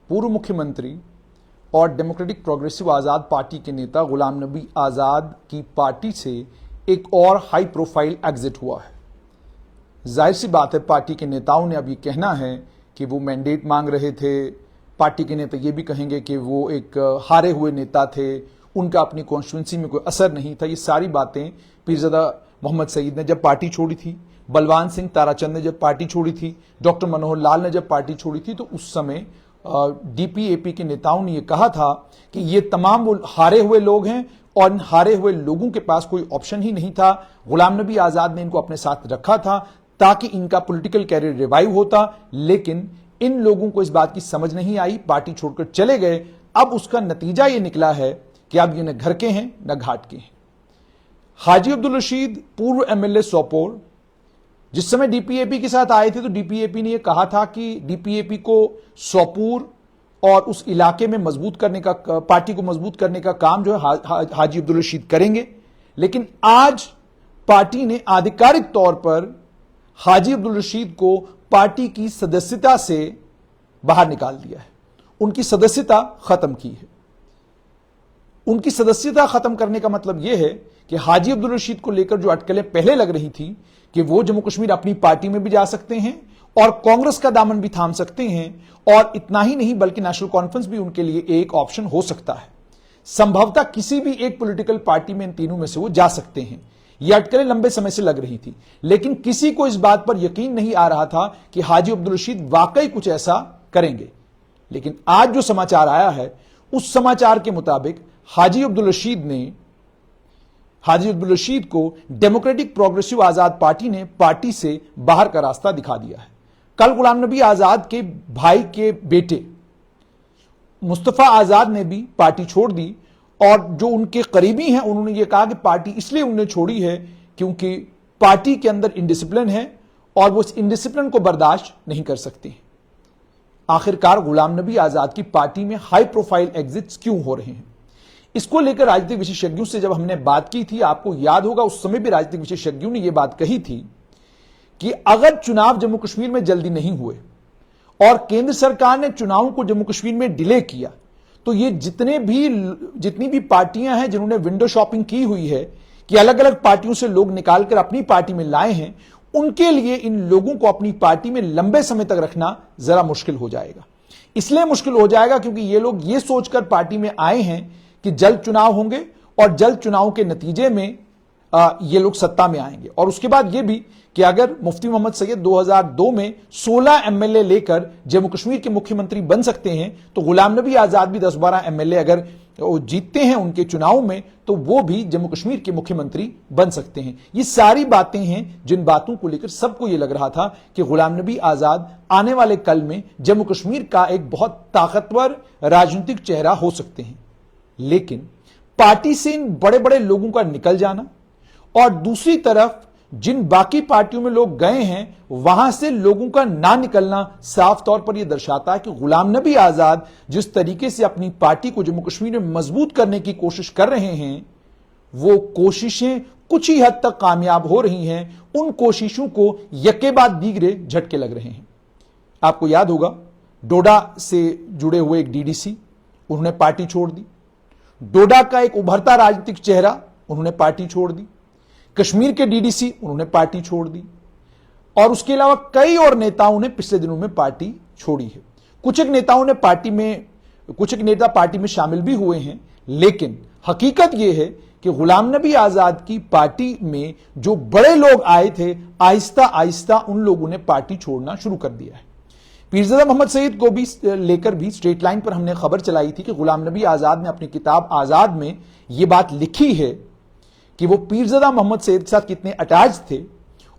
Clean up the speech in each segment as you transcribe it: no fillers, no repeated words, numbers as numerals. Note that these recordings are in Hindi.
पूर्व मुख्यमंत्री और डेमोक्रेटिक प्रोग्रेसिव आज़ाद पार्टी के नेता गुलाम नबी आज़ाद की पार्टी से एक और हाई प्रोफाइल एग्जिट हुआ है। जाहिर सी बात है, पार्टी के नेताओं ने अब ये कहना है कि वो मैंडेट मांग रहे थे। पार्टी के नेता ये भी कहेंगे कि वो एक हारे हुए नेता थे, उनका अपनी कॉन्स्टिट्यूंसी में कोई असर नहीं था। ये सारी बातें पीरज़ादा मोहम्मद सईद ने जब पार्टी छोड़ी थी, बलवान सिंह ताराचंद ने जब पार्टी छोड़ी थी, डॉक्टर मनोहर लाल ने जब पार्टी छोड़ी थी, तो उस समय डीपीएपी के नेताओं ने यह कहा था कि ये तमाम वो हारे हुए लोग हैं और इन हारे हुए लोगों के पास कोई ऑप्शन ही नहीं था। गुलाम नबी आज़ाद ने इनको अपने साथ रखा था ताकि इनका पॉलिटिकल कैरियर रिवाइव होता, लेकिन इन लोगों को इस बात की समझ नहीं आई, पार्टी छोड़कर चले गए। अब उसका नतीजा ये निकला है कि अब ये न घर के हैं न घाट के हैं। हाजी अब्दुल रशीद पूर्व एमएलए सोपोर जिस समय डीपीएपी के साथ आए थे, तो डीपीएपी ने यह कहा था कि डीपीएपी को सोपोर और उस इलाके में मजबूत करने का, पार्टी को मजबूत करने का काम जो है हाजी अब्दुल रशीद करेंगे। लेकिन आज पार्टी ने आधिकारिक तौर पर हाजी अब्दुल रशीद को पार्टी की सदस्यता से बाहर निकाल दिया है, उनकी सदस्यता खत्म की है। उनकी सदस्यता खत्म करने का मतलब यह है कि हाजी अब्दुल रशीद को लेकर जो अटकलें पहले लग रही थी कि वो जम्मू कश्मीर अपनी पार्टी में भी जा सकते हैं और कांग्रेस का दामन भी थाम सकते हैं, और इतना ही नहीं बल्कि नेशनल कॉन्फ्रेंस भी उनके लिए एक ऑप्शन हो सकता है। संभवतः किसी भी एक पॉलिटिकल पार्टी में इन तीनों में से वो जा सकते हैं। ये अटकलें लंबे समय से लग रही थी, लेकिन किसी को इस बात पर यकीन नहीं आ रहा था कि हाजी अब्दुल रशीद वाकई कुछ ऐसा करेंगे। लेकिन आज जो समाचार आया है, उस समाचार के मुताबिक हाजी अब्दुल रशीद को डेमोक्रेटिक प्रोग्रेसिव आजाद पार्टी ने पार्टी से बाहर का रास्ता दिखा दिया है। कल गुलाम नबी आजाद के भाई के बेटे मुस्तफा आजाद ने भी पार्टी छोड़ दी, और जो उनके करीबी हैं उन्होंने ये कहा कि पार्टी इसलिए उन्होंने छोड़ी है क्योंकि पार्टी के अंदर इनडिसिप्लिन है और वो इस इनडिसिप्लिन को बर्दाश्त नहीं कर सकते। आखिरकार गुलाम नबी आजाद की पार्टी में हाई प्रोफाइल एग्जिट्स क्यों हो रहे हैं, इसको लेकर राजनीतिक विशेषज्ञों से जब हमने बात की थी, आपको याद होगा उस समय भी राजनीतिक विशेषज्ञों ने यह बात कही थी कि अगर चुनाव जम्मू कश्मीर में जल्दी नहीं हुए और केंद्र सरकार ने चुनावों को जम्मू कश्मीर में डिले किया, तो ये जितनी भी पार्टियां हैं जिन्होंने विंडो शॉपिंग की हुई है कि अलग अलग पार्टियों से लोग निकालकर अपनी पार्टी में लाए हैं, उनके लिए इन लोगों को अपनी पार्टी में लंबे समय तक रखना जरा मुश्किल हो जाएगा। इसलिए मुश्किल हो जाएगा क्योंकि ये लोग ये सोचकर पार्टी में आए हैं कि जल्द चुनाव होंगे और जल्द चुनाव के नतीजे में ये लोग सत्ता में आएंगे। और उसके बाद ये भी कि अगर मुफ्ती मोहम्मद सैयद 2002 में 16 एमएलए लेकर जम्मू कश्मीर के मुख्यमंत्री बन सकते हैं, तो गुलाम नबी आजाद भी 10-12 एमएलए अगर वो जीतते हैं उनके चुनाव में, तो वो भी जम्मू कश्मीर के मुख्यमंत्री बन सकते हैं। ये सारी बातें हैं जिन बातों को लेकर सबको ये लग रहा था कि गुलाम नबी आजाद आने वाले कल में जम्मू कश्मीर का एक बहुत ताकतवर राजनीतिक चेहरा हो सकते हैं। लेकिन पार्टी से इन बड़े बड़े लोगों का निकल जाना और दूसरी तरफ जिन बाकी पार्टियों में लोग गए हैं वहां से लोगों का ना निकलना साफ तौर पर यह दर्शाता है कि गुलाम नबी आजाद जिस तरीके से अपनी पार्टी को जम्मू कश्मीर में मजबूत करने की कोशिश कर रहे हैं, वो कोशिशें कुछ ही हद तक कामयाब हो रही हैं। उन कोशिशों को यके बाद दीगरे झटके लग रहे हैं। आपको याद होगा डोडा से जुड़े हुए एक डीडीसी, उन्होंने पार्टी छोड़ दी। डोडा का एक उभरता राजनीतिक चेहरा, उन्होंने पार्टी छोड़ दी। कश्मीर के डीडीसी, उन्होंने पार्टी छोड़ दी। और उसके अलावा कई और नेताओं ने पिछले दिनों में पार्टी छोड़ी है। कुछ एक नेता पार्टी में शामिल भी हुए हैं, लेकिन हकीकत यह है कि गुलाम नबी आजाद की पार्टी में जो बड़े लोग आए थे, आहिस्ता आहिस्ता उन लोगों ने पार्टी छोड़ना शुरू कर दिया है। पीरज़ादा मोहम्मद सईद को भी लेकर भी स्ट्रेट लाइन पर हमने खबर चलाई थी कि गुलाम नबी आजाद ने अपनी किताब आजाद में यह बात लिखी है कि वो पीरज़ादा मोहम्मद सईद के साथ कितने अटैच थे,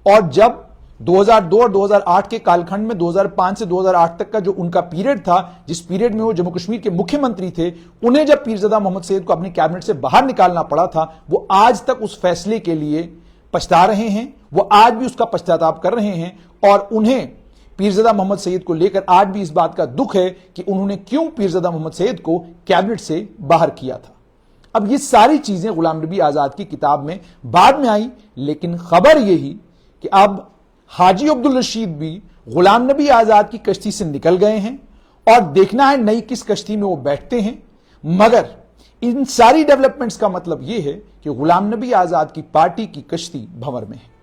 और जब 2002 और 2008 के कालखंड में 2005 से 2008 तक का जो उनका पीरियड था, जिस पीरियड में वो जम्मू कश्मीर के मुख्यमंत्री थे, उन्हें जब पीरज़ादा मोहम्मद सईद को अपनी कैबिनेट से बाहर निकालना पड़ा था, वो आज तक उस फैसले के लिए पछता रहे हैं। वो आज भी उसका पश्चाताप कर रहे हैं और उन्हें पीरज़ादा मोहम्मद सईद को लेकर आज भी इस बात का दुख है कि उन्होंने क्यों पीरज़ादा मोहम्मद सईद को कैबिनेट से बाहर किया था। अब ये सारी चीजें गुलाम नबी आजाद की किताब में बाद में आई, लेकिन खबर यही कि अब हाजी अब्दुल रशीद भी गुलाम नबी आजाद की कश्ती से निकल गए हैं और देखना है नई किस कश्ती में वो बैठते हैं। मगर इन सारी डेवलपमेंट्स का मतलब यह है कि गुलाम नबी आजाद की पार्टी की कश्ती भंवर में है।